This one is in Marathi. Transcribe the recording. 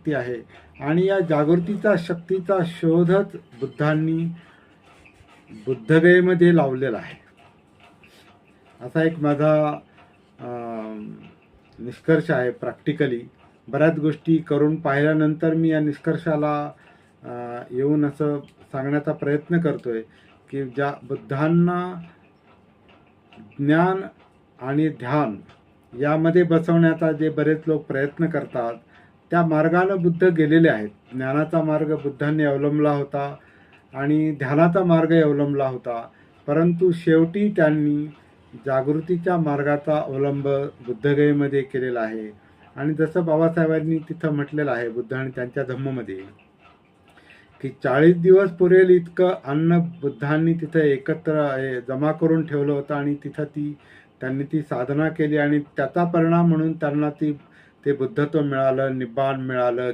शक्ती आहे आणि या जागृतीचा शक्तीचा शोधच बुद्धांनी बुद्धगयेमध्ये लावलेला आहे. असा एक माझा निष्कर्ष आहे. प्रॅक्टिकली बऱ्याच गोष्टी करून पाहिल्यानंतर मी या निष्कर्षाला येऊन असं सांगण्याचा प्रयत्न करतोय की ज्या बुद्धांना ज्ञान आणि ध्यान यामध्ये बसवण्याचा जे बरेच लोक प्रयत्न करतात, त्या मार्गानं बुद्ध गेलेले आहेत. ज्ञानाचा मार्ग बुद्धांनी अवलंबला होता आणि ध्यानाचा मार्ग अवलंबला होता, परंतु शेवटी त्यांनी जागृतीच्या मार्गाचा अवलंब बुद्धगयेमध्ये केलेला आहे. आणि जसं बाबासाहेबांनी तिथं म्हटलेलं आहे बुद्ध आणि त्यांच्या धम्ममध्ये की 40 दिवस पुरेल इतकं अन्न बुद्धांनी तिथं एकत्र जमा करून ठेवलं होतं आणि तिथं त्यांनी ती साधना केली आणि त्याचा परिणाम म्हणून त्यांना ते बुद्धत्व मिळालं, निब्बाण मिळालं